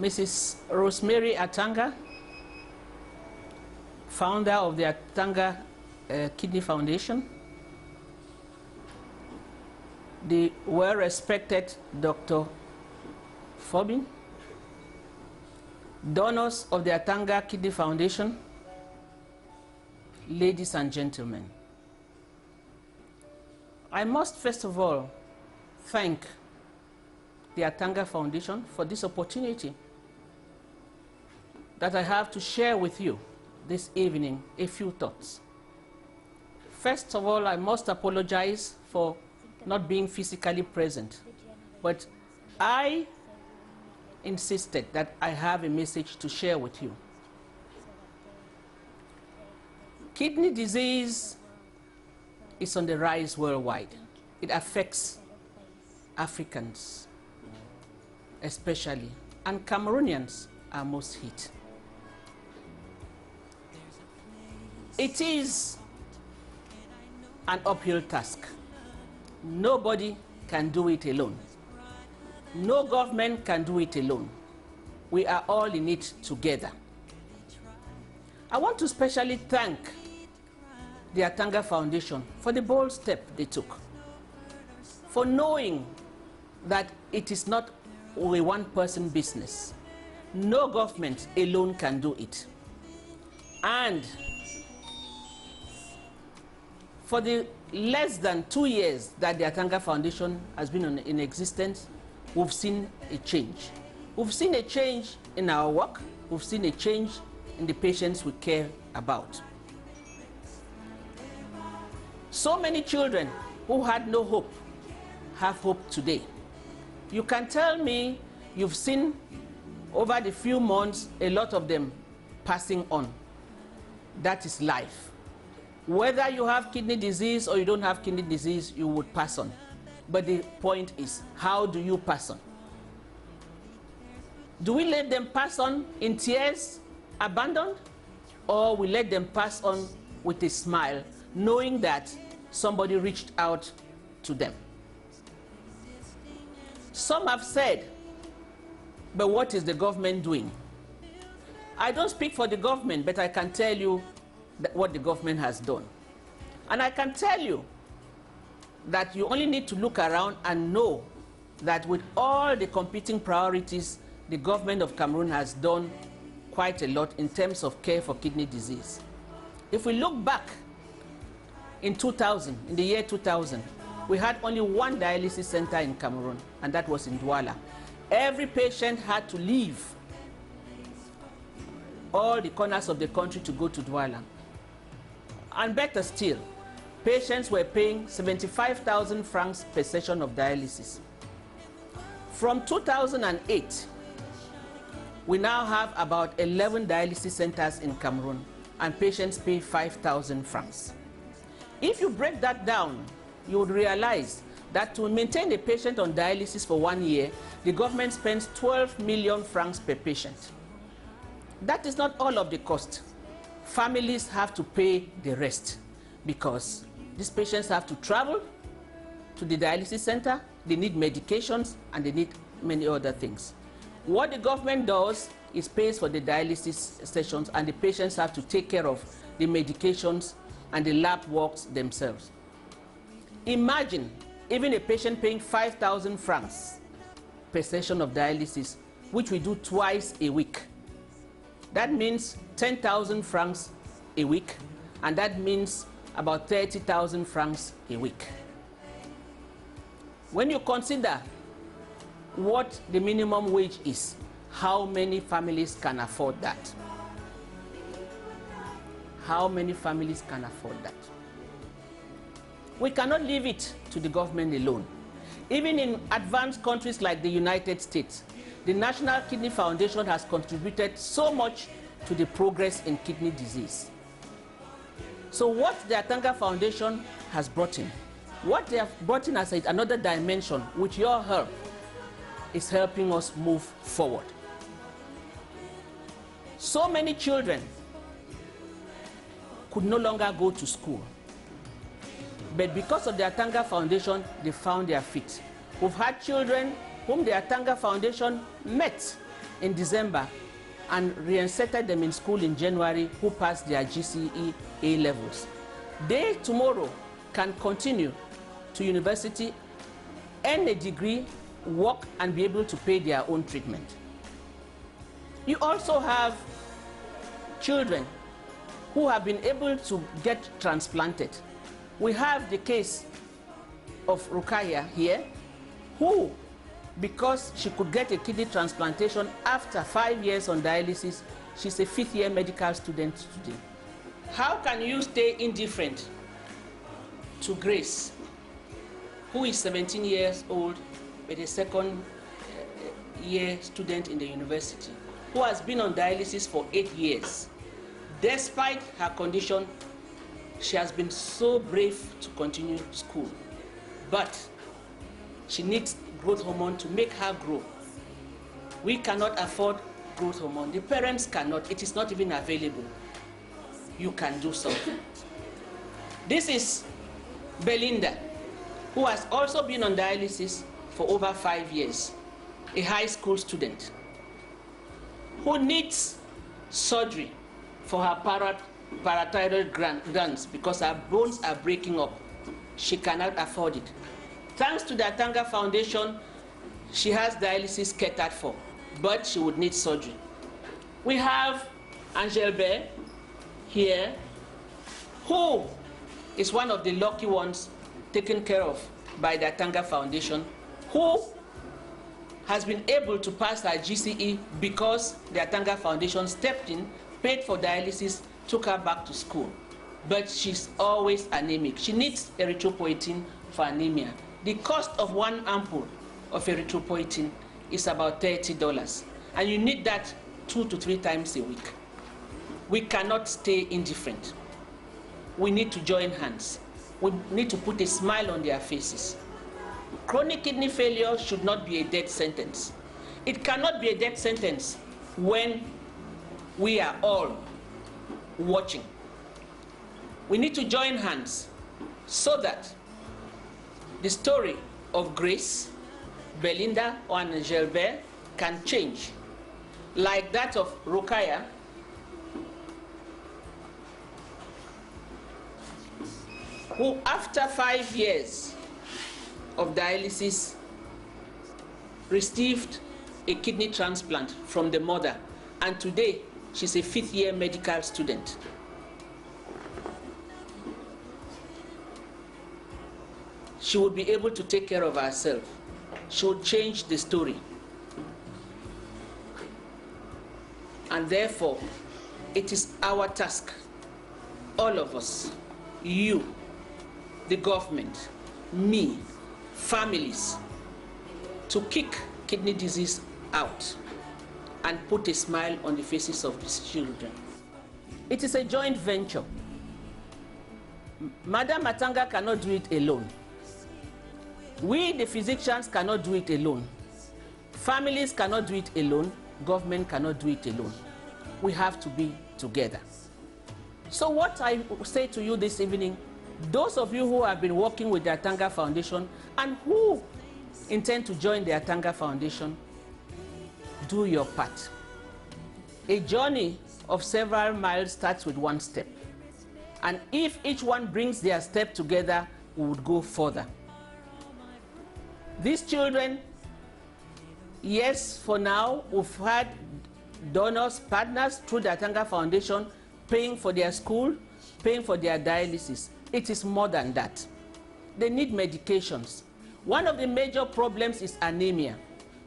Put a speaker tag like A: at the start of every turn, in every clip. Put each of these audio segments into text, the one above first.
A: Mrs. Rosemary Atanga, founder of the Atanga Kidney Foundation, the well-respected Dr. Fobin, donors of the Atanga Kidney Foundation, ladies and gentlemen. I must first of all thank the Atanga Foundation for this opportunity that I have to share with you this evening a few thoughts. First of all, I must apologize for not being physically present, but I insisted that I have a message to share with you. Kidney disease is on the rise worldwide. It affects Africans especially, and Cameroonians are most hit. It is an uphill task. Nobody can do it alone. No government can do it alone. We are all in it together. I want to especially thank the Atanga Foundation for the bold step they took, for knowing that it is not a one-person business. No government alone can do it. And for the less than 2 years that the Atanga Foundation has been in existence, we've seen a change. We've seen a change in our work. We've seen a change in the patients we care about. So many children who had no hope have hope today. You can tell me you've seen over the few months a lot of them passing on. That is life. Whether you have kidney disease or you don't have kidney disease, you would pass on. But the point is, how do you pass on? Do we let them pass on in tears, abandoned? Or we let them pass on with a smile, knowing that somebody reached out to them? Some have said, but what is the government doing? I don't speak for the government, but I can tell you what the government has done. And I can tell you that you only need to look around and know that with all the competing priorities, the government of Cameroon has done quite a lot in terms of care for kidney disease. If we look back in 2000, in the year 2000, we had only one dialysis center in Cameroon, and that was in Douala. Every patient had to leave all the corners of the country to go to Douala. And better still, patients were paying 75,000 francs per session of dialysis. From 2008, we now have about 11 dialysis centers in Cameroon, and patients pay 5,000 francs. If you break that down, you would realize that to maintain a patient on dialysis for 1 year, the government spends 12 million francs per patient. That is not all of the cost. Families have to pay the rest because these patients have to travel to the dialysis center, they need medications, and they need many other things. What the government does is pays for the dialysis sessions, and the patients have to take care of the medications and the lab works themselves. Imagine even a patient paying 5,000 francs per session of dialysis, which we do twice a week. That means 10,000 francs a week, and that means about 30,000 francs a week. When you consider what the minimum wage is, how many families can afford that? How many families can afford that? We cannot leave it to the government alone. Even in advanced countries like the United States, the National Kidney Foundation has contributed so much to the progress in kidney disease. So what the Atanga Foundation has brought in, what they have brought in as another dimension, with your help, is helping us move forward. So many children could no longer go to school. But because of the Atanga Foundation, they found their feet. We've had children whom the Atanga Foundation met in December and reinserted them in school in January who passed their GCE A levels. They tomorrow can continue to university, earn a degree, work, and be able to pay their own treatment. You also have children who have been able to get transplanted. We have the case of Rukaya here, who, because she could get a kidney transplantation after 5 years on dialysis, she's a 5th-year medical student today. How can you stay indifferent to Grace, who is 17 years old, but a second-year student in the university, who has been on dialysis for 8 years? Despite her condition, she has been so brave to continue school. But she needs growth hormone to make her grow. We cannot afford growth hormone. The parents cannot. It is not even available. You can do something. This is Belinda, who has also been on dialysis for over 5 years, a high school student, who needs surgery for her parathyroid glands because her bones are breaking up. She cannot afford it. Thanks to the Atanga Foundation, she has dialysis catered for, but she would need surgery. We have Angel Bear here, who is one of the lucky ones taken care of by the Atanga Foundation, who has been able to pass her GCE because the Atanga Foundation stepped in, paid for dialysis, took her back to school. But she's always anemic. She needs erythropoietin for anemia. The cost of 1 ampoule of erythropoietin is about $30, and you need that 2 to 3 times a week. We cannot stay indifferent. We need to join hands. We need to put a smile on their faces. Chronic kidney failure should not be a death sentence. It cannot be a death sentence when we are all watching. We need to join hands so that the story of Grace, Belinda, or Angel Bear can change, like that of Rukaya, who after 5 years of dialysis received a kidney transplant from the mother, and today she's a 5th-year medical student. She would be able to take care of herself. She would change the story. And therefore, it is our task, all of us, you, the government, me, families, to kick kidney disease out and put a smile on the faces of these children. It is a joint venture. Madam Atanga cannot do it alone. We, the physicians, cannot do it alone. Families cannot do it alone. Government cannot do it alone. We have to be together. So what I say to you this evening, those of you who have been working with the Atanga Foundation and who intend to join the Atanga Foundation, do your part. A journey of several miles starts with 1 step. And if each one brings their step together, we would go further. These children, yes, for now, we've had donors, partners through the Atanga Foundation paying for their school, paying for their dialysis. It is more than that. They need medications. One of the major problems is anemia.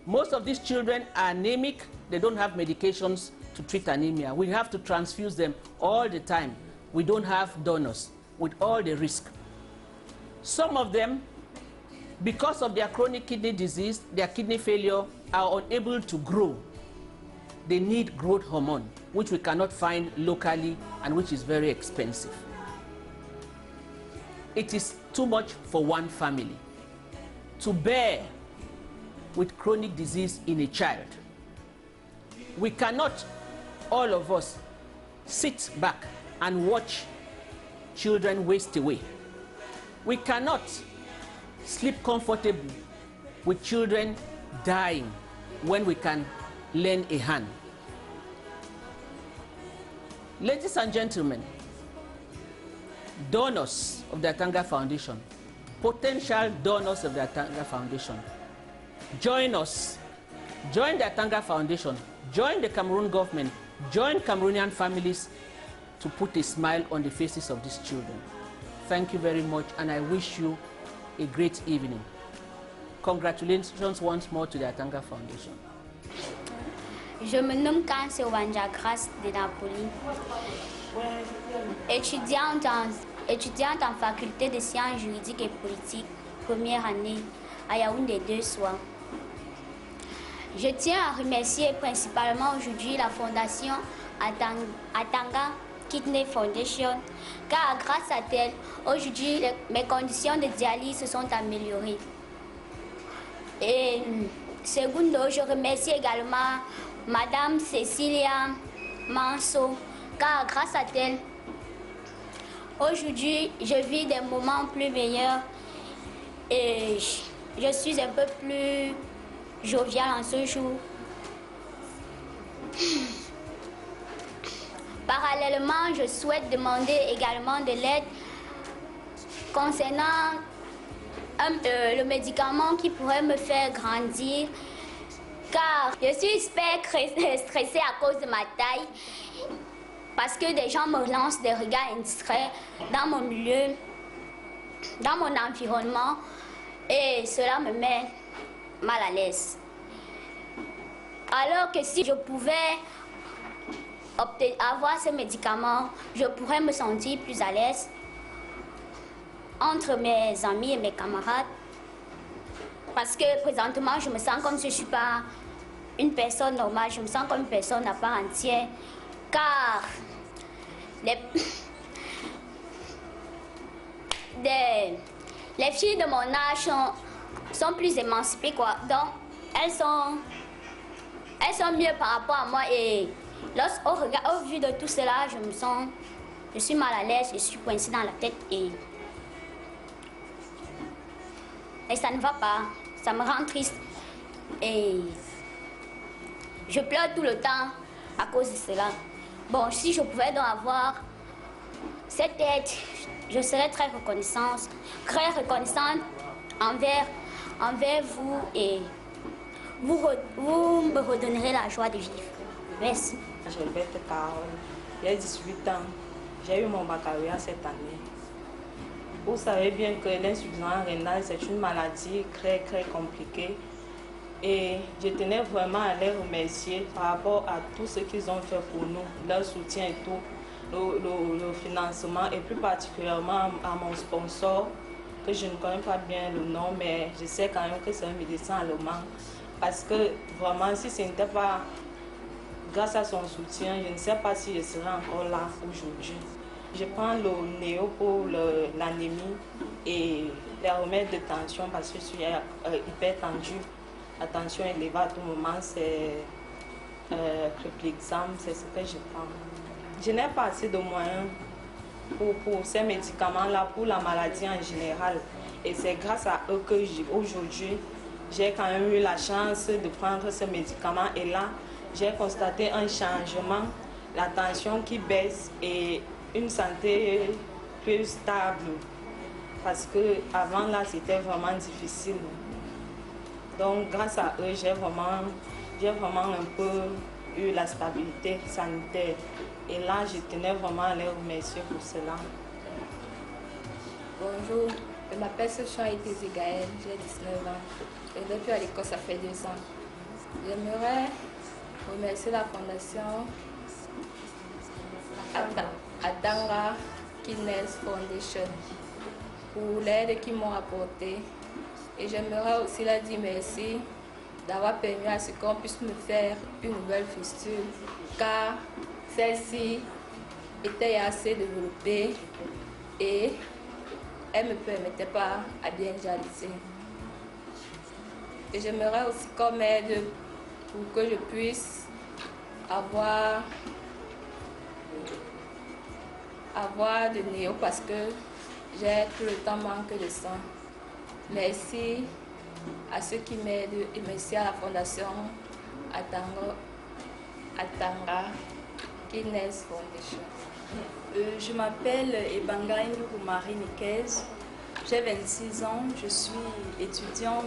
A: Most of these children are anemic. They don't have medications to treat anemia. We have to transfuse them all the time. We don't have donors with all the risk. Some of them, because of their chronic kidney disease, their kidney failure, are unable to grow. They need growth hormone, which we cannot find locally and which is very expensive. It is too much for one family to bear with chronic disease in a child. We cannot, all of us, sit back and watch children waste away. We cannot sleep comfortably with children dying when we can lend a hand. Ladies and gentlemen, donors of the Atanga Foundation, potential donors of the Atanga Foundation, join us. Join the Atanga Foundation, join the Cameroon government, join Cameroonian families to put a smile on the faces of these children. Thank you very much, and I wish you a great evening. Congratulations once more to the Atanga Foundation.
B: Je me nomme Kanse Wanja Grace de Napoli, étudiante en faculté de sciences juridiques et politiques, première année à Yaoundé 2 soirs. Je tiens à remercier principalement aujourd'hui la fondation Atanga Kidney Foundation, car grâce à elle, aujourd'hui, mes conditions de dialyse se sont améliorées. Et secondo, je remercie également Madame Cécilia Manso, car grâce à elle, aujourd'hui, je vis des moments plus meilleurs et je suis un peu plus jovial en ce jour. Parallèlement, je souhaite demander également de l'aide concernant le médicament qui pourrait me faire grandir, car je suis super stressée à cause de ma taille, parce que des gens me lancent des regards indiscrets dans mon milieu, dans mon environnement, et cela me met mal à l'aise. Alors que si je pouvais avoir ce médicament, je pourrais me sentir plus à l'aise entre mes amis et mes camarades. Parce que présentement, je me sens comme si je ne suis pas une personne normale, je me sens comme une personne à part entière. Car les filles de mon âge sont plus émancipées, quoi. Donc, elles sont mieux par rapport à moi, et au vu de tout cela, je suis mal à l'aise, je suis coincée dans la tête et ça ne va pas, ça me rend triste et je pleure tout le temps à cause de cela. Bon, si je pouvais donc avoir cette aide, je serais très reconnaissante envers vous, et vous me redonnerez la joie de vivre. Merci.
C: Je m'appelle Carole, j'ai 18 ans, j'ai eu mon baccalauréat cette année. Vous savez bien que l'insuffisance rénale, c'est une maladie très compliquée, et je tenais vraiment à les remercier par rapport à tout ce qu'ils ont fait pour nous, leur soutien et tout, le financement, et plus particulièrement à mon sponsor, que je ne connais pas bien le nom, mais je sais quand même que c'est un médecin allemand, parce que vraiment, si ce n'était pas grâce à son soutien, je ne sais pas si je serais encore là aujourd'hui. Je prends le néo pour l'anémie et les remèdes de tension parce que je suis hyper tendue. La tension est élevée à tout moment, c'est Clexam, c'est ce que je prends. Je n'ai pas assez de moyens pour ces médicaments-là, pour la maladie en général. Et c'est grâce à eux que aujourd'hui, j'ai quand même eu la chance de prendre ce médicament. Et là, j'ai constaté un changement, la tension qui baisse et une santé plus stable. Parce qu'avant là, c'était vraiment difficile. Donc grâce à eux, j'ai vraiment un peu eu la stabilité sanitaire. Et là, je tenais vraiment à les remercier pour cela.
D: Bonjour, je m'appelle Sochon Gaël, j'ai 19 ans. Et depuis à l'école, ça fait 2 ans. J'aimerais remercier la fondation Atanga Kidney Foundation pour l'aide qu'ils m'ont apportée. Et j'aimerais aussi leur dire merci d'avoir permis à ce qu'on puisse me faire une nouvelle fistule, car celle-ci était assez développée et elle ne me permettait pas à bien dialyser. Et j'aimerais aussi qu'on m'aide pour que je puisse avoir de néo parce que j'ai tout le temps manque de sang. Merci à ceux qui m'aident et merci à la fondation Atanga Kidney Foundation.
E: Je m'appelle Ebanga Ndoukou Marie Nicaise, j'ai 26 ans, je suis étudiante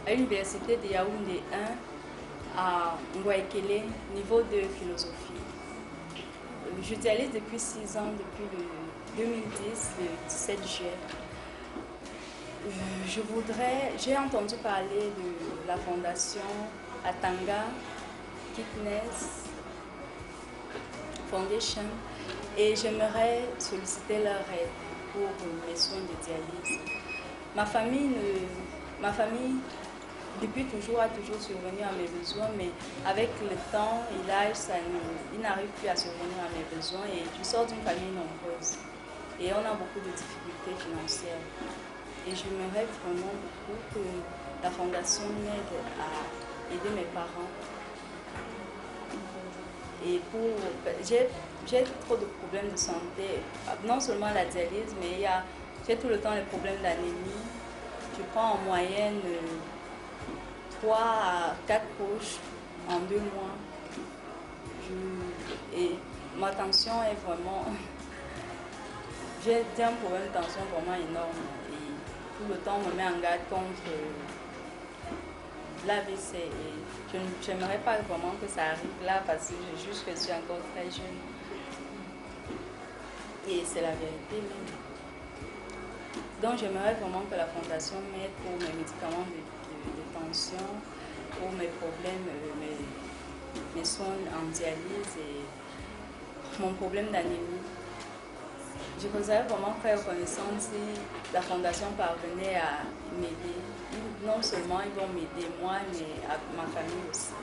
E: à l'université de Yaoundé 1 à Ngouaekele, niveau de philosophie. Je dialyse depuis 6 ans, depuis le 2010, le 17 juillet. J'ai entendu parler de la fondation Atanga Kidney Foundation et j'aimerais solliciter leur aide pour mes soins de dialyse. Ma famille, depuis toujours, a toujours survenu à mes besoins, mais avec le temps et l'âge, il n'arrive plus à survenir à mes besoins et je sors d'une famille nombreuse et on a beaucoup de difficultés financières. Et j'aimerais vraiment beaucoup que la fondation m'aide à aider mes parents. Et j'ai trop de problèmes de santé, non seulement la dialyse, mais j'ai tout le temps les problèmes d'anémie. Je prends en moyenne 3 à 4 poches en 2 mois. Et ma tension est vraiment... J'ai un problème de tension vraiment énorme. Et tout le temps, on me met en garde contre l'AVC. Et je n'aimerais pas vraiment que ça arrive là parce que je suis encore très jeune. Et c'est la vérité même. Donc j'aimerais vraiment que la fondation m'aide pour mes médicaments de tension, pour mes problèmes, mes soins en dialyse et mon problème d'anémie. Je voudrais vraiment faire reconnaissance si la fondation parvenait à m'aider. Non seulement ils vont m'aider moi, mais à ma famille aussi.